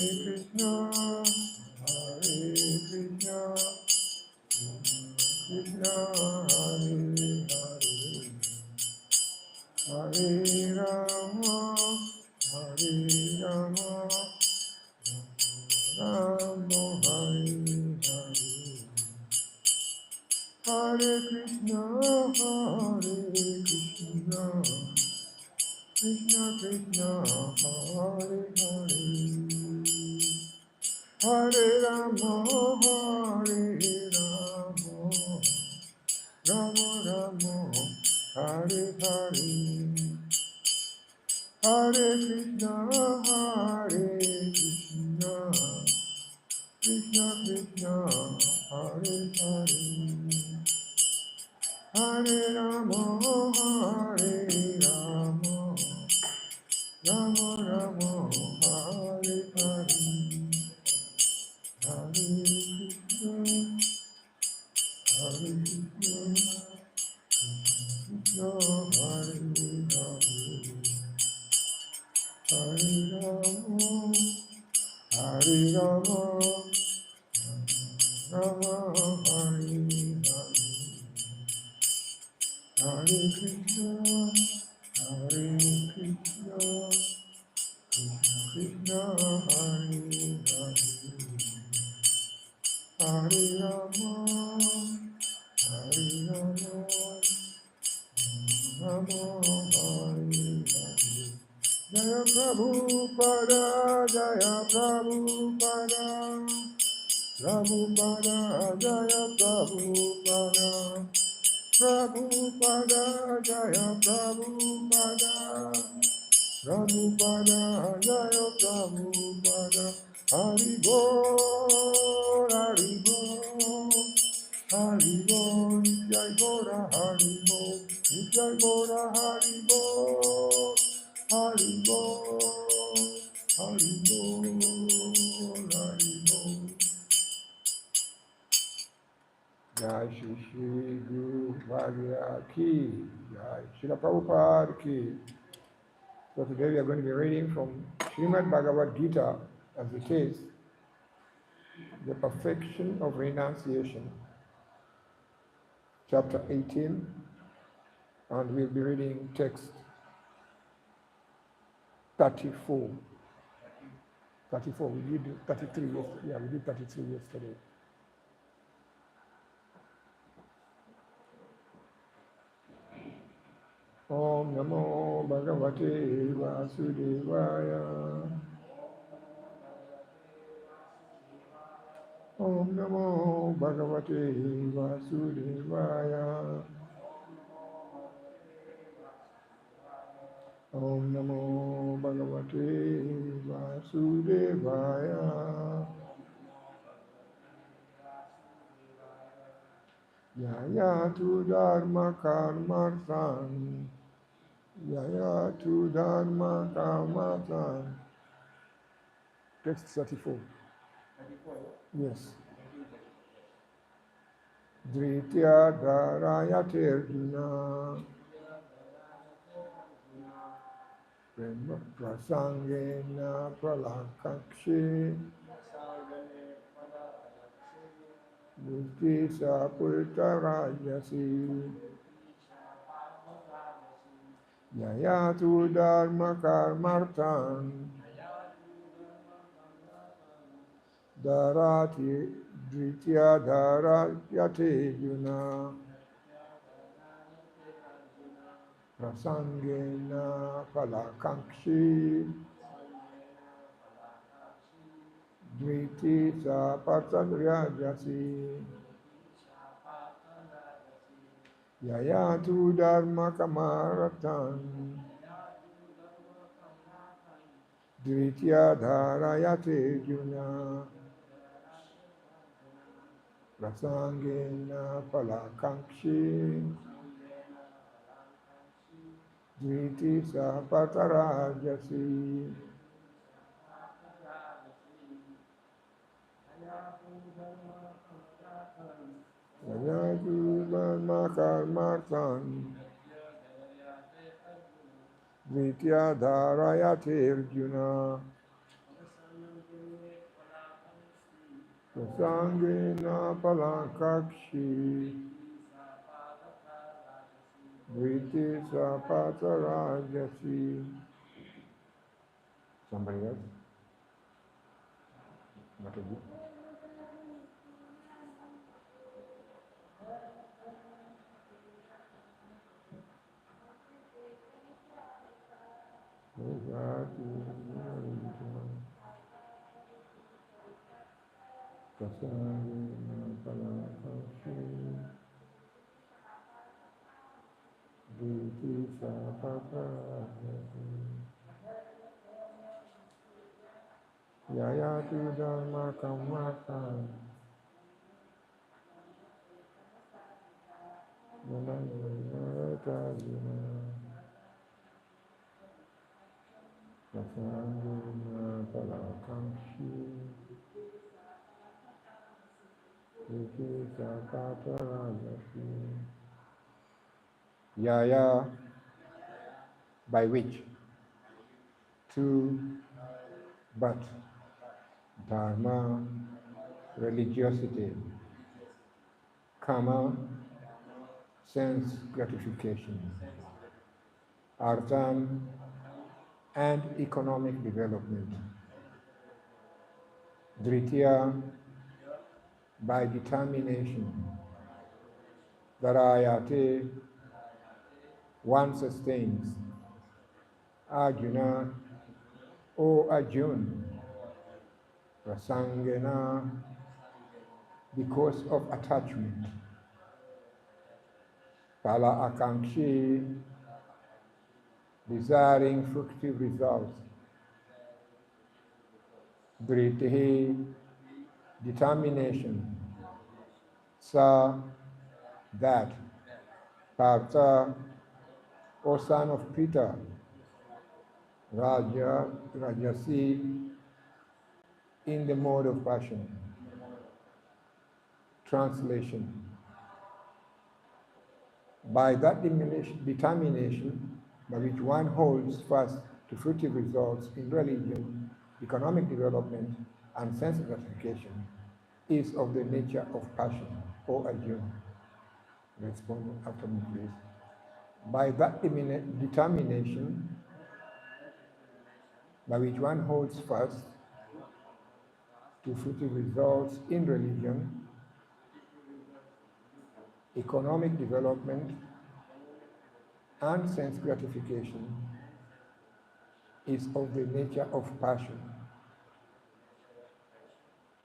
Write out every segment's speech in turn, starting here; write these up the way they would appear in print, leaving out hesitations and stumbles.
Krishna, Hare Krishna, Krishna Hare Hare, Hare Rama, Hare Rama, Rama Hare Hare, Hare Krishna, Krishna Krishna, Hare Hare, Hare Rama, Hare Rama, Rama Rama, Hare Hare, Hare Krishna, Krishna Krishna, Hare Hare, Hare Rama, Hare Rama, Rama Rama, Hare Hare, Hare Krishna, Hare Krishna, Hare Hare, Hare Rama, Hare Rama, Rama Hare Hare, Hare Krishna, Hare Krishna, Krishna Hare Hare, Hare Rama, Hare Rama, Rama Hare Hare. Jaya Prabhupada, Jaya Prabhupada, Prabhupada, Jaya Prabhupada, Prabhupada, Jaya Prabhupada, Prabhupada, Jaya Prabhupada, Haribo, Haribo, Haribo, Jai Bora, Haribo, Jai Bora, Haribo, Haribo, Haribo, Haribo. Jai Shri Shri Guru Bhagya Ki, Jai Srila Prabhupada Ki. So today we are going to be reading from Srimad Bhagavad Gita, as it is, The Perfection of Renunciation, chapter 18, and we'll be reading text 34. 34, we did 33 yesterday. Yeah, we did 33 yesterday. Om Namo Bhagavate Vasudevaya. Om Namo Bhagavate Vasudevaya. Om Namo Bhagavate Vasudevaya. Yaya tu dharma karmarthan. Yaya tu dharma karmarthan. Text 34. Yes. Dritya dharayate Arjuna. Prema prasangena pralakakshi. Buddhi sapurtarajasi. Yaya tu dharma karmarthan. Dharati dritya dharayate Arjuna. Prasangena palakankshi. Dviti sapatanrajasi. Yaya tu dharma kamaratan. Dvitya dharayate Arjuna. Prasangena palakankshi. Dviti sapatarajasi. Yaya tu dharma karmarthan. Dvitya dharayate Arjuna. Sangena Palakakshi, Briti Sapatarajasi. Somebody else? Not a good. Sangena Palakakshi, Briti Sapatarajasi. Yaya tu dharma kamata, nanayata jina, kasanguna palakamshi, iti sakata rajasi. Yaya, by which? To, but, dharma, religiosity, kama, sense gratification, artham, and economic development, dritya, by determination, dharayate, one sustains, Arjuna, O Arjun, Prasangena, because of attachment, Pala Akankshi, desiring fructive results, Dritihi, determination, Sa, that, Partha, O son of Peter, Raja, Rajasi, in the mode of passion. Translation. By that determination by which one holds fast to fruitive results in religion, economic development, and sense gratification, is of the nature of passion, O Arjuna. Respond after me, please. By that determination by which one holds fast to fruitive results in religion, economic development, and sense gratification, is of the nature of passion,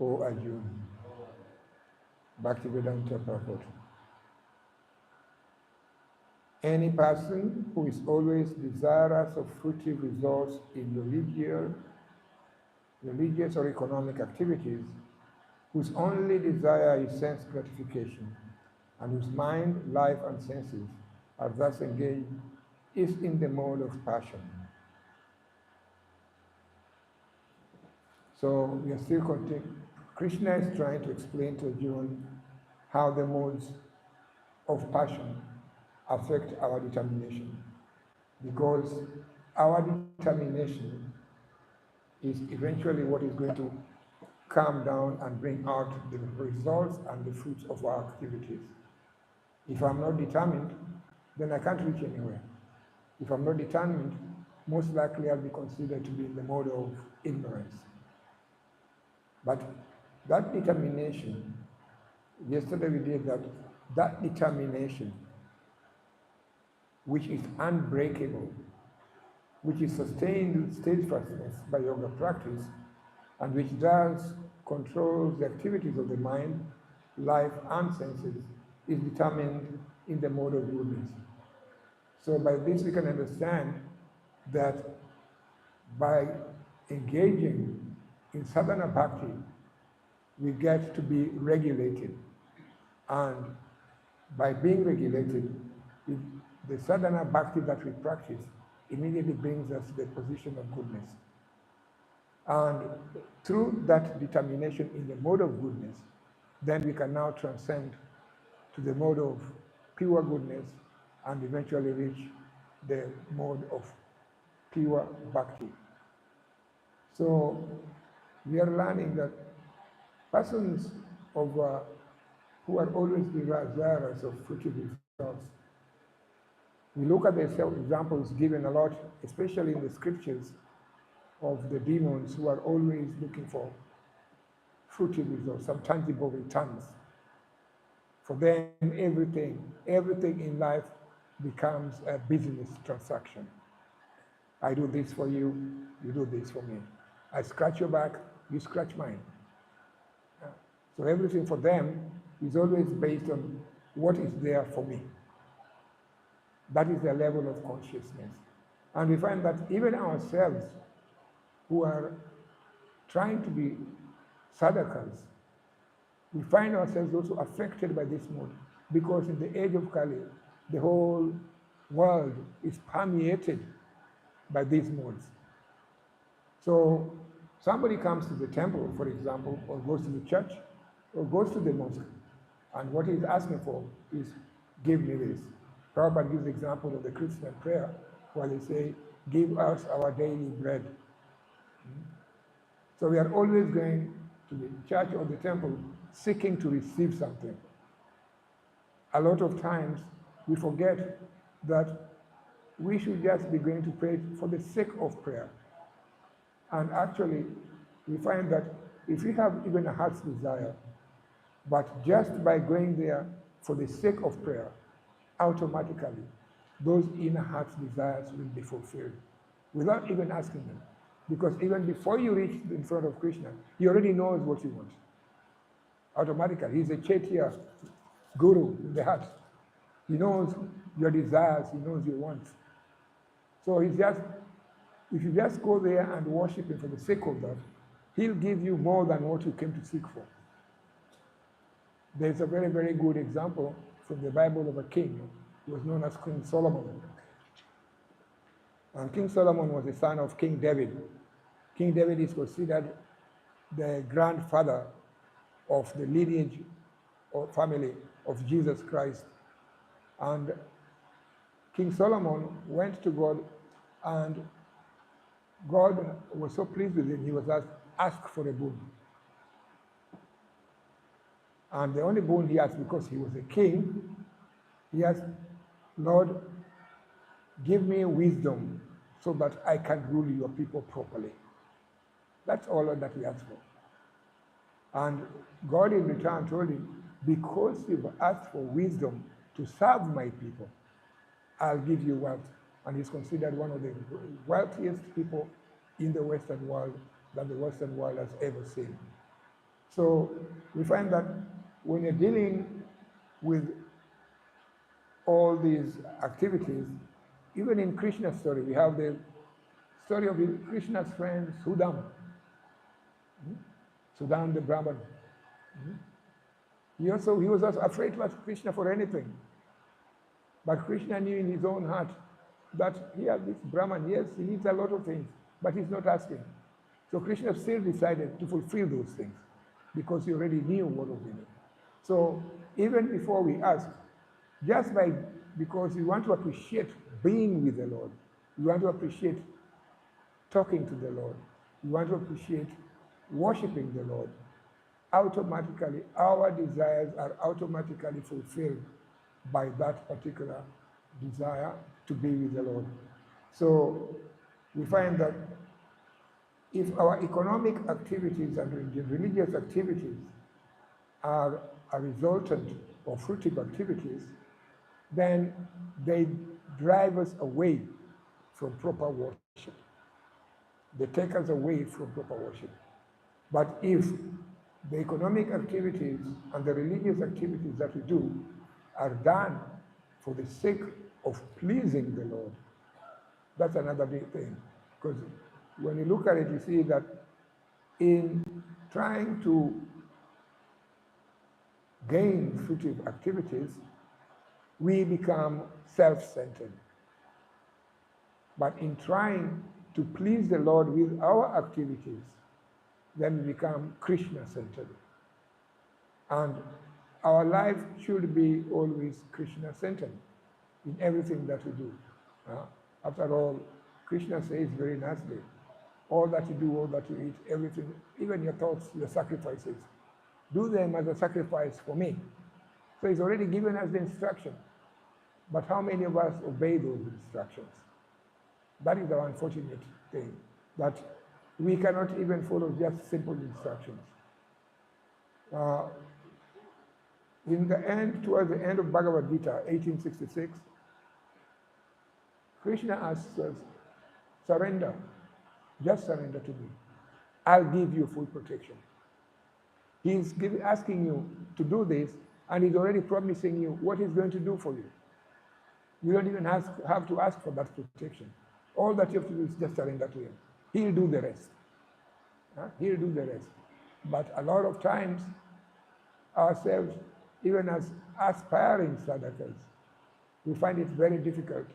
O Arjuna. Bhaktivedanta purport. Any person who is always desirous of fruitive results in religious or economic activities, whose only desire is sense gratification, and whose mind, life, and senses are thus engaged, is in the mode of passion. So we are still continuing. Krishna is trying to explain to Arjuna how the modes of passion affect our determination. Because our determination is eventually what is going to calm down and bring out the results and the fruits of our activities. If I'm not determined, then I can't reach anywhere. If I'm not determined, most likely I'll be considered to be in the mode of ignorance. But that determination, yesterday we did that determination, which is unbreakable, which is sustained steadfastness by yoga practice, and which thus controls the activities of the mind, life, and senses, is determined in the mode of goodness. So by this we can understand that by engaging in sadhana bhakti, we get to be regulated. And by being regulated, the sadhana bhakti that we practice immediately brings us to the position of goodness. And through that determination in the mode of goodness, then we can now transcend to the mode of pure goodness and eventually reach the mode of pure bhakti. So we are learning that Persons of who are always desirous of fruitful results. We look at the examples given a lot, especially in the scriptures, of the demons who are always looking for fruitful results, some tangible returns. For them, everything in life becomes a business transaction. I do this for you, you do this for me. I scratch your back, you scratch mine. So everything for them is always based on what is there for me. That is their level of consciousness. And we find that even ourselves, who are trying to be sadakas, we find ourselves also affected by this mode, because in the age of Kali, the whole world is permeated by these modes. So somebody comes to the temple, for example, or goes to the church, or goes to the mosque, and what he's asking for is, give me this. Prabhupada gives the example of the Christian prayer, where they say, give us our daily bread. So we are always going to the church or the temple seeking to receive something. A lot of times we forget that we should just be going to pray for the sake of prayer. And actually, we find that if we have even a heart's desire, but just by going there for the sake of prayer, automatically, those inner heart's desires will be fulfilled without even asking them. Because even before you reach in front of Krishna, he already knows what you want. Automatically, he's a Chaitya guru in the heart. He knows your desires, he knows your wants. So he's just, if you just go there and worship him for the sake of that, he'll give you more than what you came to seek for. There's a very, very good example from the Bible of a king who was known as King Solomon. And King Solomon was the son of King David. King David is considered the grandfather of the lineage or family of Jesus Christ. And King Solomon went to God, and God was so pleased with him, he was asked for a boon. And the only boon he asked, because he was a king, he asked, Lord, give me wisdom so that I can rule your people properly. That's all that he asked for. And God in return told him, because you've asked for wisdom to serve my people, I'll give you wealth. And he's considered one of the wealthiest people in the Western world that the Western world has ever seen. So we find that when you're dealing with all these activities, even in Krishna's story, we have the story of Krishna's friend Sudam. Sudam the Brahman. He was also afraid to ask Krishna for anything. But Krishna knew in his own heart that here, this Brahman, yes, he needs a lot of things, but he's not asking. So Krishna still decided to fulfill those things because he already knew what was in it. So even before we ask, because we want to appreciate being with the Lord, we want to appreciate talking to the Lord, we want to appreciate worshiping the Lord, automatically our desires are automatically fulfilled by that particular desire to be with the Lord. So we find that if our economic activities and religious activities are a resultant of fruitive activities, then they drive us away from proper worship. They take us away from proper worship. But if the economic activities and the religious activities that we do are done for the sake of pleasing the Lord, that's another big thing. Because when you look at it, you see that in trying to gain fruitive activities, we become self-centered. But in trying to please the Lord with our activities, then we become Krishna-centered. And our life should be always Krishna-centered in everything that we do. After all, Krishna says very nicely, all that you do, all that you eat, everything, even your thoughts, your sacrifices, Do them as a sacrifice for me. So he's already given us the instruction. But how many of us obey those instructions? That is the unfortunate thing, that we cannot even follow just simple instructions. In the end, towards the end of Bhagavad Gita, 1866, Krishna asks us, surrender, just surrender to me. I'll give you full protection. He's asking you to do this, and he's already promising you what he's going to do for you. You don't even have to ask for that protection. All that you have to do is just surrender to him. He'll do the rest. He'll do the rest. But a lot of times, ourselves, even as aspiring sadhakas, we find it very difficult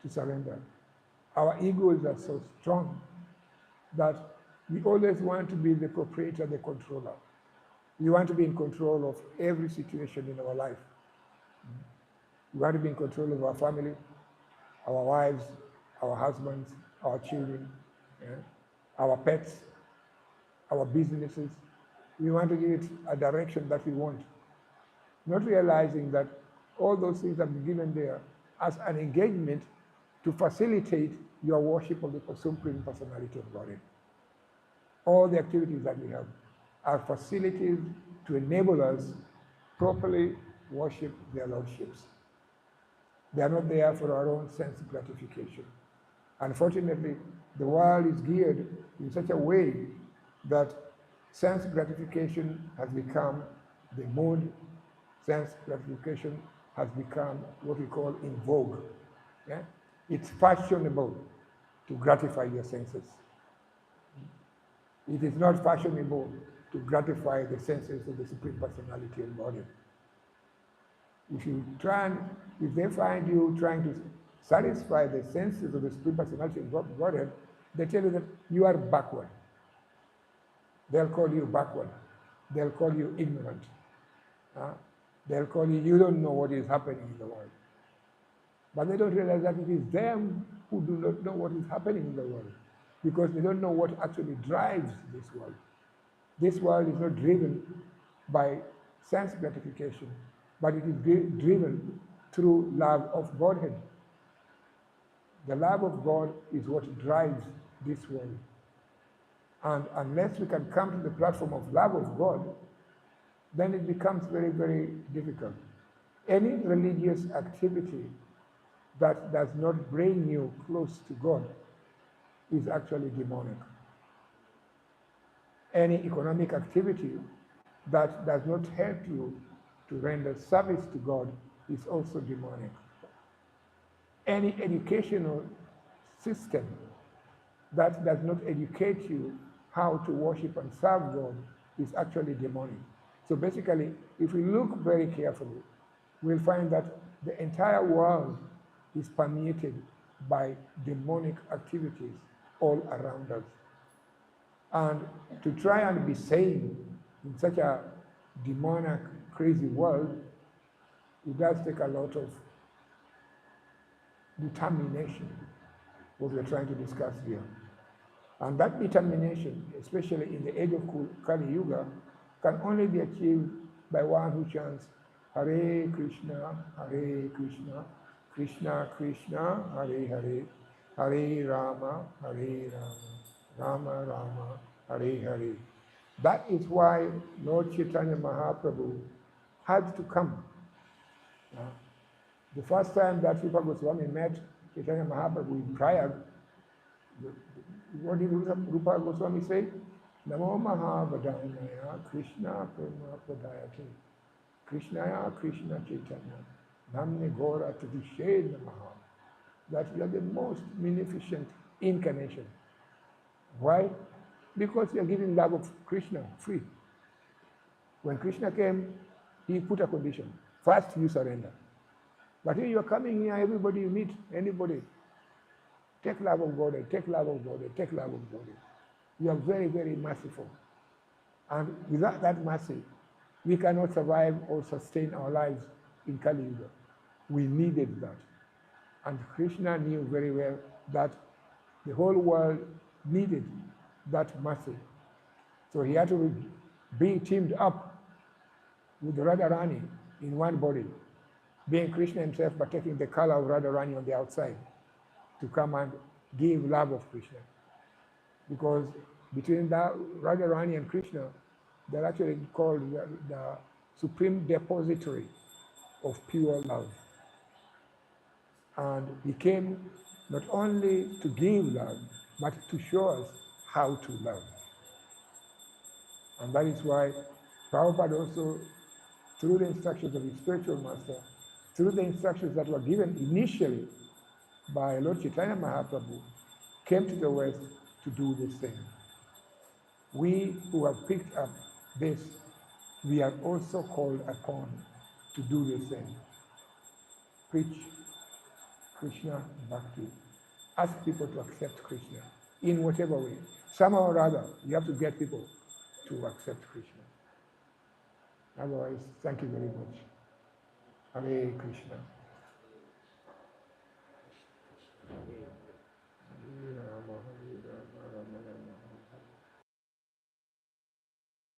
to surrender. Our egos are so strong that we always want to be the proprietor, the controller. We want to be in control of every situation in our life. We want to be in control of our family, our wives, our husbands, our children, our pets, our businesses. We want to give it a direction that we want, not realizing that all those things have been given there as an engagement to facilitate your worship of the Supreme Personality of Godhead. All the activities that we have are facilities to enable us properly worship their lordships. They are not there for our own sense gratification. Unfortunately, the world is geared in such a way that sense gratification has become the mode. Sense gratification has become what we call in vogue. Yeah? It's fashionable to gratify your senses. It is not fashionable to gratify the senses of the Supreme Personality of Godhead. If they find you trying to satisfy the senses of the Supreme Personality of Godhead, they tell you that you are backward. They'll call you backward. They'll call you ignorant. They'll call you don't know what is happening in the world. But they don't realize that it is them who do not know what is happening in the world, because they don't know what actually drives this world. This world is not driven by sense gratification, but it is driven through love of Godhead. The love of God is what drives this world. And unless we can come to the platform of love of God, then it becomes very, very difficult. Any religious activity that does not bring you close to God is actually demonic. Any economic activity that does not help you to render service to God is also demonic. Any educational system that does not educate you how to worship and serve God is actually demonic. So basically, if we look very carefully, we'll find that the entire world is permeated by demonic activities all around us. And to try and be sane in such a demonic, crazy world, it does take a lot of determination, what we're trying to discuss here. And that determination, especially in the age of Kali Yuga, can only be achieved by one who chants Hare Krishna, Krishna Krishna, Hare Hare, Hare Rama, Rama Rama, Hare Hare. That is why Lord Chaitanya Mahaprabhu had to come. The first time that Rupa Goswami met Chaitanya Mahaprabhu in Prayag, what did Rupa Goswami say? Namo Mahavadainaya Krishna Prema Pradayate Krishnaya Krishna Chaitanya Namne Gora Tadishe Namaha. That you are the most munificent incarnation. Why? Because you are giving love of Krishna free. When Krishna came, he put a condition. First, you surrender. But here you are coming here, everybody you meet, anybody, take love of God, take love of God, take love of God. You are very, very merciful. And without that mercy, we cannot survive or sustain our lives in Kali Yuga. We needed that. And Krishna knew very well that the whole world needed that mercy. So he had to be teamed up with Radharani in one body, being Krishna himself, but taking the color of Radharani on the outside to come and give love of Krishna. Because between Radharani and Krishna, they're actually called the supreme depository of pure love. And he came not only to give love, but to show us how to love. And that is why Prabhupada also, through the instructions of his spiritual master, through the instructions that were given initially by Lord Chaitanya Mahaprabhu, came to the West to do the same. We who have picked up this, we are also called upon to do the same. Preach Krishna Bhakti. Ask people to accept Krishna in whatever way. Somehow or other, you have to get people to accept Krishna. Otherwise, thank you very much. Hare Krishna.